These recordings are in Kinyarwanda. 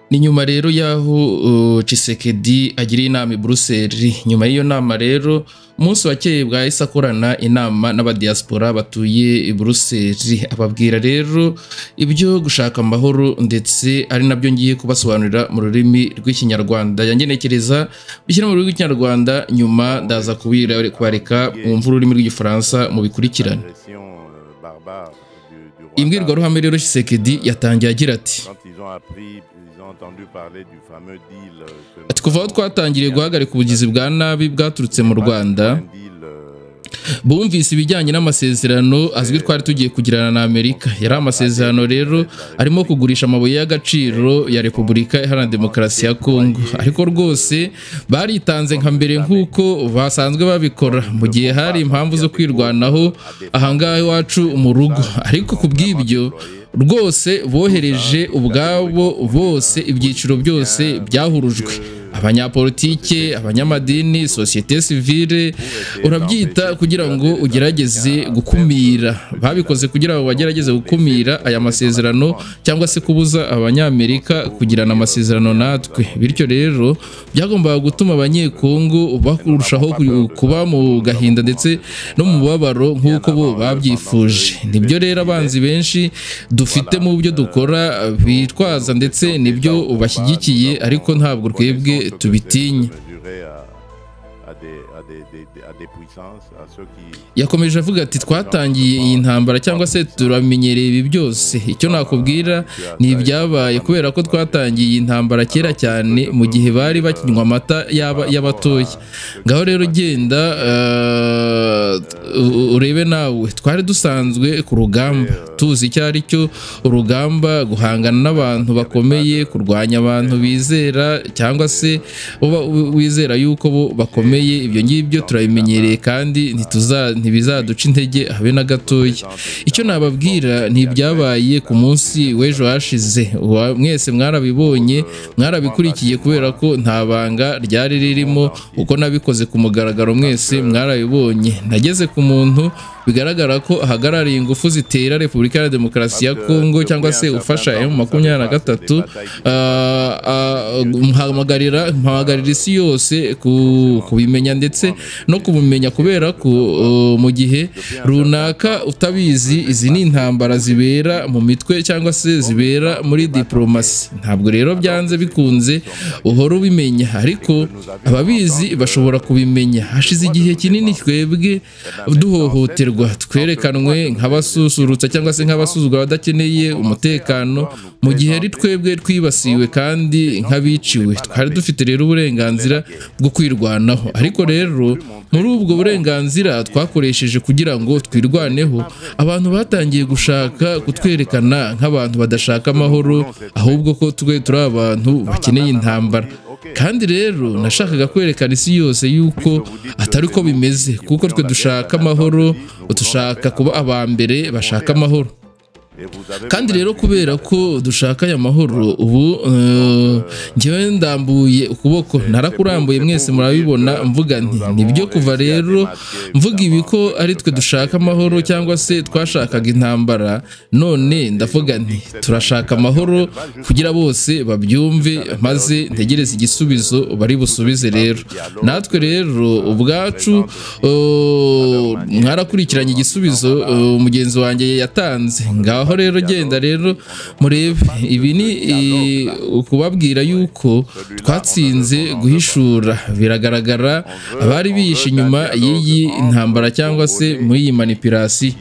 Ni nyuma rero yaho Tshisekedi agiriye inama i Brussels. Nyuma y'iyo nama rero umunsi wakeye bwahise akorana inama n'abadiaspora batuye i Brussels, ababwira rero ibyo gushaka amahoro ndetse ari nabyo ngiye kubasobanurira mu rurimi rw'ikinyarwanda. Yangenekereza bishyira mu rurimi rw'ikinyarwanda, nyuma ndaza kubareka mwumva ururimi rw'igifaransa mu bikurikirane. Imbwirwaruhame rero Tshisekedi yatangiye agira ati: kuva aho twatangiriye guhagarika ubugizi bwa nabi bwaturutse mu Rwanda, bumvise ibijyanye n'amasezerano azwi twari tugiye kugirana na Amerika. Yari amasezerano rero arimo kugurisha amabuye y'agaciro ya Repubulika Iharanira Demokarasi ya Kongo, ariko rwose baritanze nka mbere nk'uko basanzwe babikora mu gihe hari impamvu zo kwirwanaho ahangaha iwacu mu rugo. Ariko ku bw'ibyo rwose bohereje ubwabo bose ibyiciro byose byahurujwe, abanyapolitike, abanyamadini, societe civile, urabyita kugira ngo ugerageze gukumira. Babikoze kugira ngo bagerageze gukumira aya masezerano cyangwa se kubuza abanyamerika kugirana amasezerano natwe. Bityo rero byagombaga gutuma abanyekongo bakurushaho kuba mu gahinda ndetse no mu mubabaro nk'uko bo babyifuje. Nibyo rero abanzi benshi dufite mu byo dukora bitwaza ndetse nibyo bashyigikiye, ariko ntabwo twebwe tubitinya. Yakomeje avuga ati: twatangiye iyi ntambara cyangwa se turamenyereye ibi byose. Icyo nakubwira ni ibyabaye, kubera ko twatangiye iyi ntambara kera cyane mu gihe bari bakinywa amata y'abatoya. Ngaho rero genda urebe nawe, twari dusanzwe ku rugamba, tuzi icyo ari cyo urugamba, guhangana n'abantu bakomeye, kurwanya abantu bizera cyangwa se wizera yuko bo bakomeye. Ibyo ngibyo turabimenyereye kandi ntibizaduca intege habe na gatoya. Icyo nababwira ni ibyabaye ku munsi w'ejo hashize. Mwese mwarabibonye, mwarabikurikiye, kubera ko nta banga ryari ririmo. Uko nabikoze ku mugaragaro mwese mwarabibonye. Nageze ku muntu bigaragara ko ahagarariye ingufu zitera Repubulika ya Demokarasi ya Kongo cyangwa se ufasha M23, mpamagarira isi yose kubimenya ndetse no kubumenya, kubera ko mu gihe runaka utabizi, izi ni intambara zibera mu mitwe cyangwa se zibera muri diplomasi. Ntabwo rero byanze bikunze uhora ubimenya, ariko ababizi bashobora kubimenya. Hashize igihe kinini twebwe duhohoterwa, twerekanwe nk'abasusurutsa cyangwa se nk'abasuzugura abadakeneye umutekano, mu gihe ari twebwe twibasiwe kandi nk'abiciwe. Twari dufite rero uburenganzira bwo kwirwanaho, ariko rero muri ubwo burenganzira twakoresheje kugira ngo twirwaneho, abantu batangiye gushaka kutwerekana nk'abantu badashaka amahoro, ahubwo ko twe turi abantu bakeneye intambara. Kandi rero nashakaga kwerekana isi yose yuko atari ko bimeze, kuko twe dushaka amahoro, dushaka kuba aba mbere bashaka amahoro. Kandi rero kubera ko dushaka aya mahoro, ubu njyewe ndambuye ukuboko, narakurambuye, mwese murabibona, mvuga nti nibyo. Kuva rero mvuga ibi ko ari twe dushaka amahoro cyangwa se twashakaga intambara, none ndavuga nti turashaka amahoro kugira bose babyumve, maze ntegereze igisubizo bari busubize. Rero natwe rero ubwacu mwarakurikiranye igisubizo mugenzi wanjye yatanze. Ngaho rero genda rero murebe, ibi ni ukubabwira yuko twatsinze guhishura. Biragaragara abari bihishe inyuma y'iyi ntambara cyangwa se muri iyi manipulation.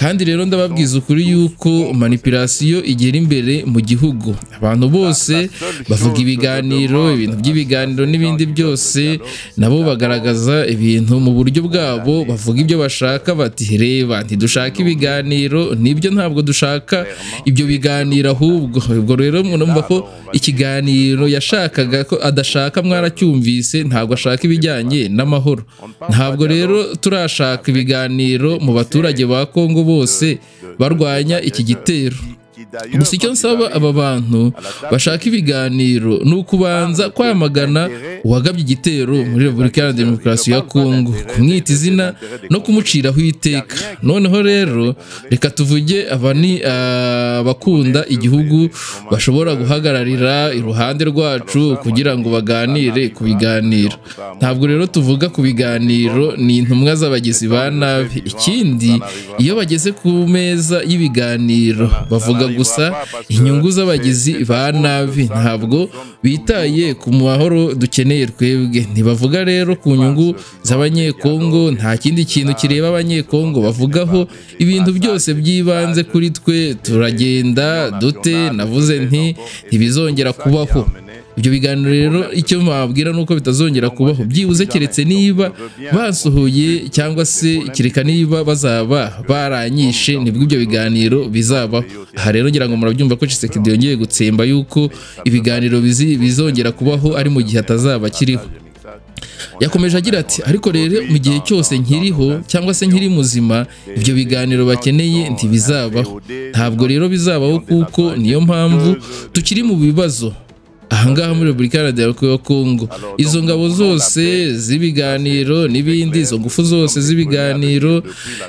Kandi rero ndababwiza ukuri yuko manipulation igera imbere mu gihugu. Abantu bose bavuga ibiganiro, ibintu by'ibiganiro n'ibindi byose, nabo bagaragaza ibintu mu buryo bwabo, bavuga ibyo bashaka, bati reba ntidushaka ibiganiro, nibyo ntabwo dushaka ibyo biganiro ahubwo. Ubwo rero mwumva ko ikiganiro yashakaga ko adashaka mwaracyumvise, ntabwo ashaka ibijyanye n'amahoro. Ntabwo rero turashaka ibiganiro mu baturage ba Kongo bose barwanya iki gitero. gusa icyo nsaba aba bantu bashaka ibiganiro ni ukubanza kwamagana uwagabye igitero muri Repubulika Iharanira Demokarasi ya Kongo, kumwita izina no kumuciraho iteka. Noneho rero reka tuvuge aba ni abakunda igihugu bashobora guhagararira iruhande rwacu kugira ngo baganire ku biganiro. Ntabwo rero tuvuga ku biganiro, ni intumwa z'abagizi ba nabi. Ikindi, iyo bageze ku meza y'ibiganiro bavuga gusa inyungu z'abagizi ba nabi, ntabwo bitaye ku mahoro dukeneye twebwe. Ntibavuga rero ku nyungu z'abanyekongo, nta kindi kintu kireba abanyekongo bavugaho. Ibintu byose byibanze kuri twe turagenda dute, navuze nti ntibizongera kubaho. Ibyo biganiro rero icyo mabwira nuko bitazongera kubaho, byibuze keretse niba basohoye cyangwa se kereka niba bazaba baranyishe nibwo ibyo biganiro bizabaho. Aha rero ngira ngo murabyumva ko Tshisekedi yongeye gutsemba yuko ibiganiro bizongera kubaho ari mu gihe atazaba kiriho. Yakomeje agira ati ariko rero mu gihe cyose nkiriho cyangwa se nkiri muzima, ibyo biganiro bakeneye ntibizabaho. Ntabwo rero bizabaho kuko niyo mpamvu tukiri mu bibazo ahangaha muri Repubulika Iharanira Demokarasi ya Kongo. Izo ngabo zose z'ibiganiro n'ibindi, izo ngufu zose z'ibiganiro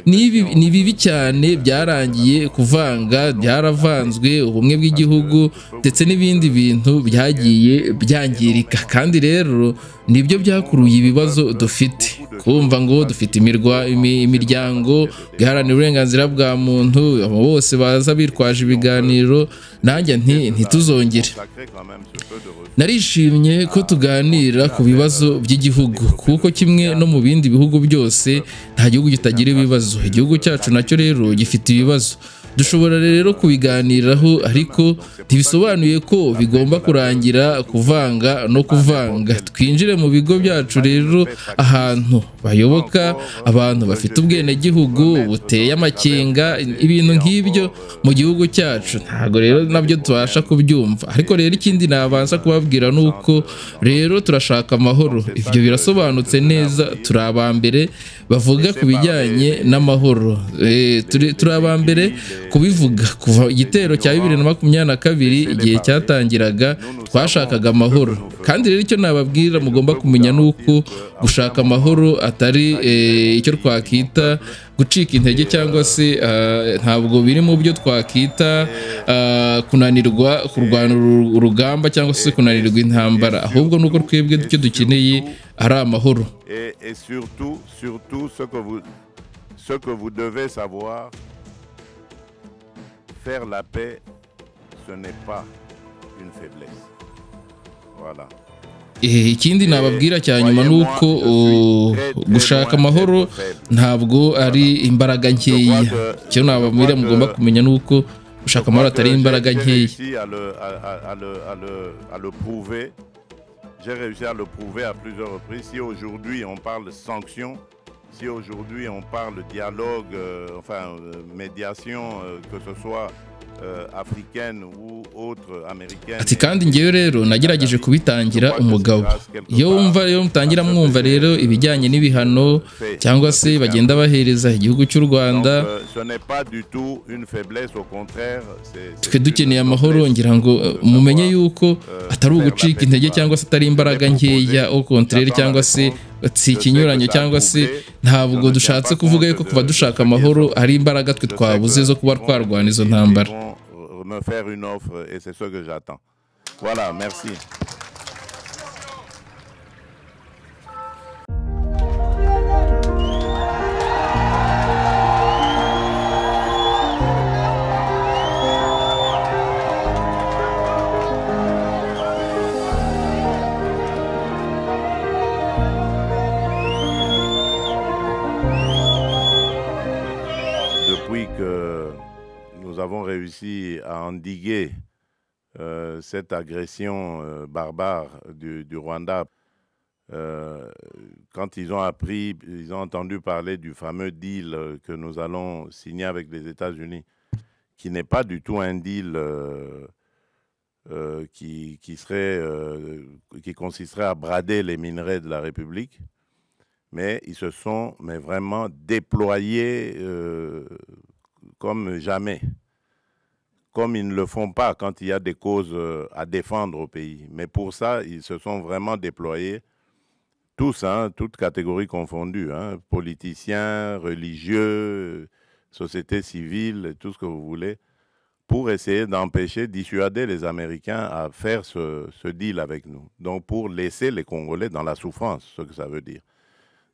ni bibi cyane, byarangiye kuvanga, byaravanzwe ubumwe bw'igihugu ndetse n'ibindi bintu byagiye byangirika. Kandi rero nibyo byakuruye ibibazo dufite. Kumva ngo dufite imiryango iharanira uburenganzira bwa muntu, bose baza bitwaje ibiganiro, nanjye ntituzongere. Narishimye ko tuganira ku bibazo by'igihugu, kuko kimwe no mu bindi bihugu byose nta gihugu kitagira ibibazo. Igihugu cyacu nacyo rero gifite ibibazo. Dushobora rero kubiganiraho, ariko ntibisobanuye ko bigomba kurangira kuvanga no kuvanga. Twinjire mu bigo byacu rero, ahantu bayoboka abantu bafite ubwenegihugu buteye amakenga, ibintu nk'ibyo mu gihugu cyacu ntabwo rero nabyo tubasha kubyumva. Ariko rero ikindi nabanza kubabwira nuko rero turashaka amahoro. Ibyo birasobanutse neza, turi abambere bavuga ku bijyanye n'amahoro. Turi abambere kubivuga kuva igitero cya 2022 igihe cyatangiraga, twashakaga amahoro. Kandi rero icyo nababwira mugomba kumenya nuko gushaka amahoro atari icyo twakita gucika intege, cyangwa se ntabwo biri mu byo twakita kunanirwa kurwana urugamba cyangwa se kunanirwa intambara, ahubwo nuko twebwe icyo dukeneye ari amahoro. Et surtout ce que vous devez savoir, faire la paix, ce n'est pas une faiblesse. Voilà. Ikindi nababwira cya nyuma nuko gushaka amahoro ntabwo ari imbaraga nkeya. Icyo nababwira mugomba kumenya nuko gushaka amahoro atari imbaraga nkeya. J'ai réussi à le prouver à plusieurs reprises. Si aujourd'hui on parle de sanctions, si aujourd'hui on parle de dialogue, médiation, que ce soit africaine ou autre américaine. Ati kandi ngewe rero nagerageje kubitangira umugabo. Iyo wumva rero mutangira mwumva rero ibijyanye n'ibihano cyangwa se bagenda bahereza igihugu cy'u Rwanda, twe dukeneye amahoro. Ngira ngo mumenye yuko atari ugucika intege cyangwa se atari imbaraga nkeya, au contraire, cyangwa se si ikinyuranyo, cyangwa se ntabwo dushatse kuvuga yuko kuva dushaka amahoro ari imbaraga twe twabuze zo kuba twarwana izo ntambara. Me faire une offre et c'est ce que j'attends. Voilà, merci. Depuis que nous avons réussi à endiguer cette agression barbare du Rwanda. Quand ils ont appris, ils ont entendu parler du fameux deal que nous allons signer avec les États-Unis, qui n'est pas du tout un deal qui consisterait à brader les minerais de la République, mais ils se sont vraiment déployés comme jamais comme ils ne le font pas quand il y a des causes à défendre au pays. Mais pour ça, ils se sont vraiment déployés, tous, hein, toutes catégories confondues, hein, politiciens, religieux, société civile, tout ce que vous voulez, pour essayer d'empêcher, dissuader les Américains à faire ce deal avec nous. Donc pour laisser les Congolais dans la souffrance, ce que ça veut dire.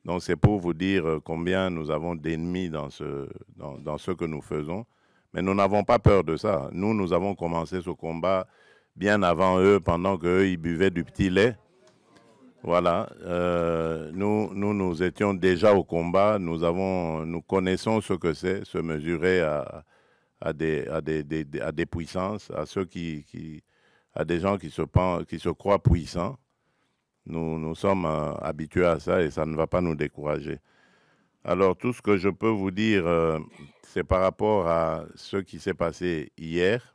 Donc c'est pour vous dire combien nous avons d'ennemis dans ce que nous faisons. Mais nous n'avons pas peur de ça. Nous avons commencé ce combat bien avant eux, pendant qu'eux, ils buvaient du petit lait. Voilà. Nous étions déjà au combat. Nous connaissons ce que c'est, se mesurer à des puissances, à des gens qui se croient puissants. Nous sommes habitués à ça et ça ne va pas nous décourager. Alors, tout ce que je peux vous dire, c'est par rapport à ce qui s'est passé hier.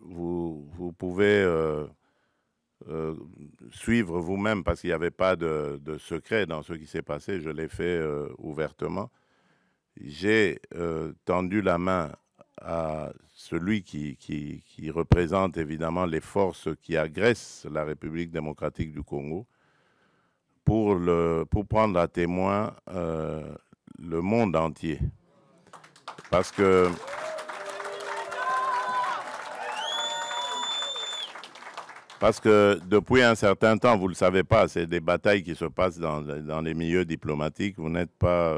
Vous pouvez suivre vous-même parce qu'il n'y avait pas de secret dans ce qui s'est passé. Je l'ai fait ouvertement. J'ai tendu la main à celui qui représente évidemment les forces qui agressent la République démocratique du Congo pour prendre à témoin le monde entier. Parce que depuis un certain temps, vous ne le savez pas, c'est des batailles qui se passent dans les milieux diplomatiques. Vous n'êtes pas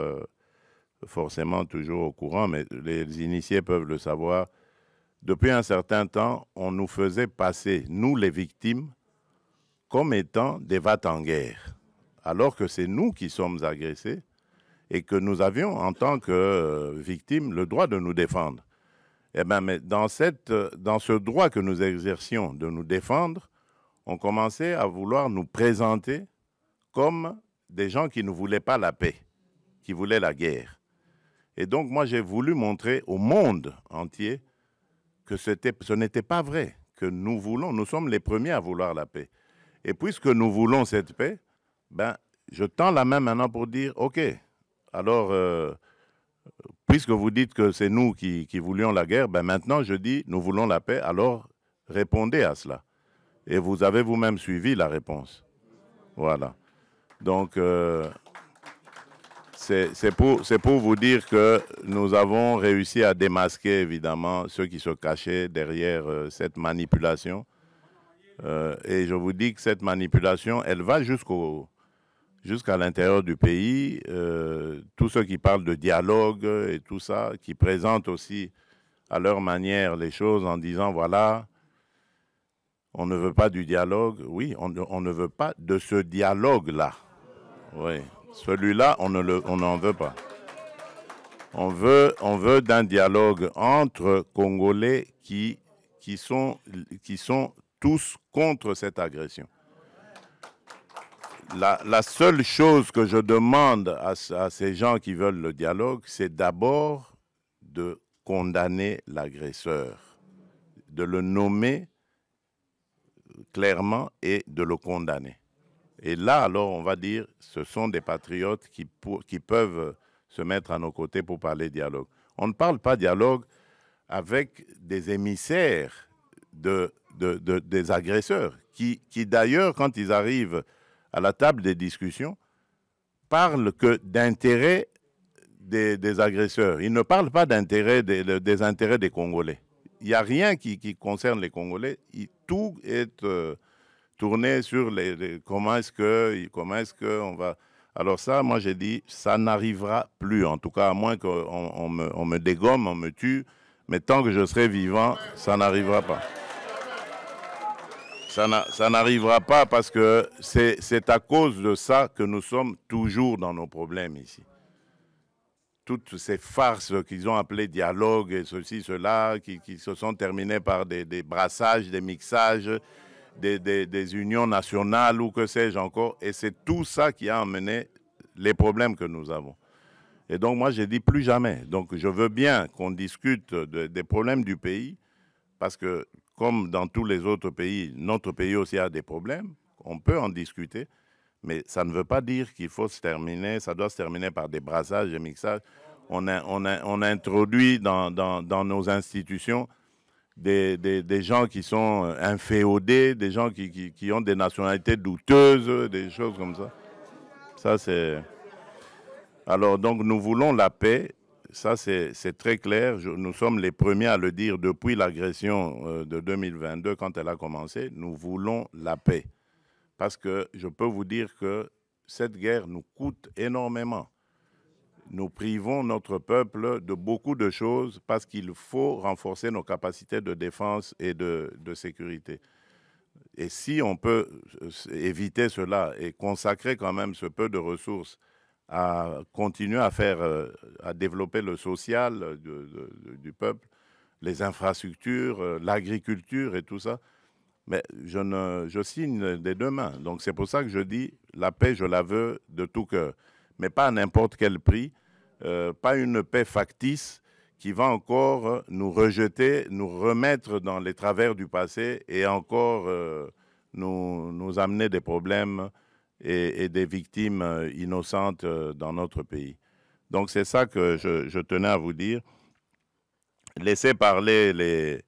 forcément toujours au courant, mais les initiés peuvent le savoir. Depuis un certain temps, on nous faisait passer, nous les victimes, comme étant des va-t-en-guerre, alors que c'est nous qui sommes agressés et que nous avions, en tant que victimes, le droit de nous défendre. Eh bien, mais dans ce droit que nous exercions de nous défendre, on commençait à vouloir nous présenter comme des gens qui ne voulaient pas la paix, qui voulaient la guerre. Et donc, moi, j'ai voulu montrer au monde entier que ce n'était pas vrai, que nous sommes les premiers à vouloir la paix. Et puisque nous voulons cette paix, ben, je tends la main maintenant pour dire, OK, alors, puisque vous dites que c'est nous qui voulions la guerre, ben maintenant je dis, nous voulons la paix, alors répondez à cela. Et vous avez vous-même suivi la réponse. Voilà. Donc, c'est pour vous dire que nous avons réussi à démasquer, évidemment, ceux qui se cachaient derrière cette manipulation. Et je vous dis que cette manipulation, elle va jusqu'à l'intérieur du pays. Tous ceux qui parlent de dialogue et tout ça, qui présentent aussi à leur manière les choses en disant, voilà, on ne veut pas du dialogue. Oui, on ne veut pas de ce dialogue-là. Oui. Celui-là, on n'en veut pas. On veut d'un dialogue entre Congolais qui sont tous contre cette agression. La seule chose que je demande à ces gens qui veulent le dialogue, c'est d'abord de condamner l'agresseur, de le nommer clairement et de le condamner. Et là, alors, on va dire, ce sont des patriotes qui peuvent se mettre à nos côtés pour parler dialogue. On ne parle pas dialogue avec des émissaires des agresseurs, qui d'ailleurs, quand ils arrivent à la table des discussions, parlent que d'intérêts des agresseurs. Ils ne parlent pas d'intérêts des intérêts des Congolais. Il n'y a rien qui concerne les Congolais. Tout est tourné sur comment est-ce que on va. Alors ça, moi j'ai dit, ça n'arrivera plus, en tout cas, à moins qu'on me dégomme, on me tue, mais tant que je serai vivant, ça n'arrivera pas. Ça n'arrivera pas parce que c'est à cause de ça que nous sommes toujours dans nos problèmes ici. Toutes ces farces qu'ils ont appelées dialogue et ceci, cela, qui se sont terminées par des brassages, des mixages, des unions nationales ou que sais-je encore. Et c'est tout ça qui a amené les problèmes que nous avons. Et donc moi j'ai dit plus jamais. Donc je veux bien qu'on discute des problèmes du pays parce que comme dans tous les autres pays, notre pays aussi a des problèmes. On peut en discuter, mais ça ne veut pas dire qu'il faut se terminer, ça doit se terminer par des brassages, des mixages. on a introduit dans nos institutions des gens qui sont inféodés, des gens qui ont des nationalités douteuses, des choses comme ça. Ça, c'est... Alors, donc, nous voulons la paix. Ça, c'est très clair. Nous sommes les premiers à le dire depuis l'agression de 2022, quand elle a commencé. Nous voulons la paix. Parce que je peux vous dire que cette guerre nous coûte énormément. Nous privons notre peuple de beaucoup de choses parce qu'il faut renforcer nos capacités de défense et de sécurité. Et si on peut éviter cela et consacrer quand même ce peu de ressources à continuer à développer le social du peuple, les infrastructures, l'agriculture et tout ça, mais je signe des deux mains. Donc c'est pour ça que je dis, la paix, je la veux de tout cœur, mais pas à n'importe quel prix, pas une paix factice qui va encore nous rejeter, nous remettre dans les travers du passé et encore nous amener des problèmes et des victimes innocentes dans notre pays. Donc c'est ça que je tenais à vous dire. Laissez parler les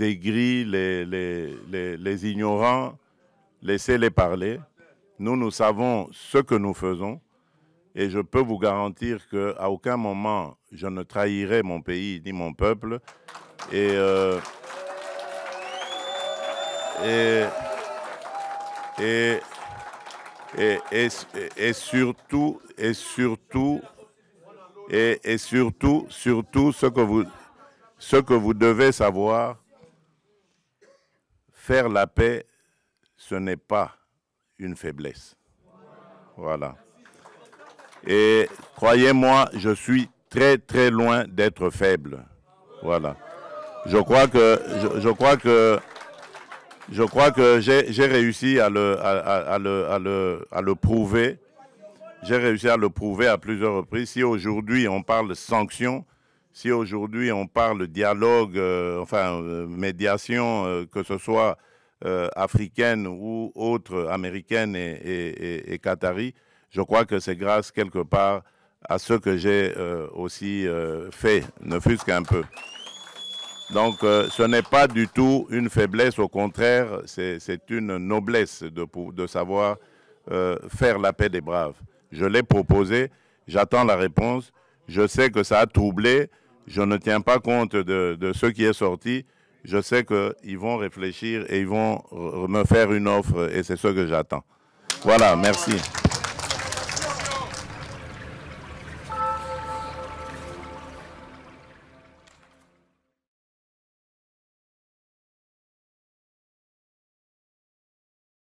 aigris, les ignorants, laissez-les parler. Nous savons ce que nous faisons et je peux vous garantir qu'à aucun moment je ne trahirai mon pays ni mon peuple. Et surtout, ce que vous devez savoir, faire la paix, ce n'est pas une faiblesse. Voilà. Et croyez-moi, je suis très très loin d'être faible. Voilà. Je crois que j'ai réussi à le prouver. J'ai réussi à le prouver à plusieurs reprises. Si aujourd'hui on parle sanctions, si aujourd'hui on parle dialogue, médiation, que ce soit africaine ou autre, américaine et qatari, je crois que c'est grâce quelque part à ce que j'ai aussi fait, ne fût-ce qu'un peu. Donc ce n'est pas du tout une faiblesse, au contraire, c'est une noblesse de savoir faire la paix des braves. Je l'ai proposé, j'attends la réponse, je sais que ça a troublé, je ne tiens pas compte de ce qui est sorti, je sais qu'ils vont réfléchir et ils vont me faire une offre et c'est ce que j'attends. Voilà, merci.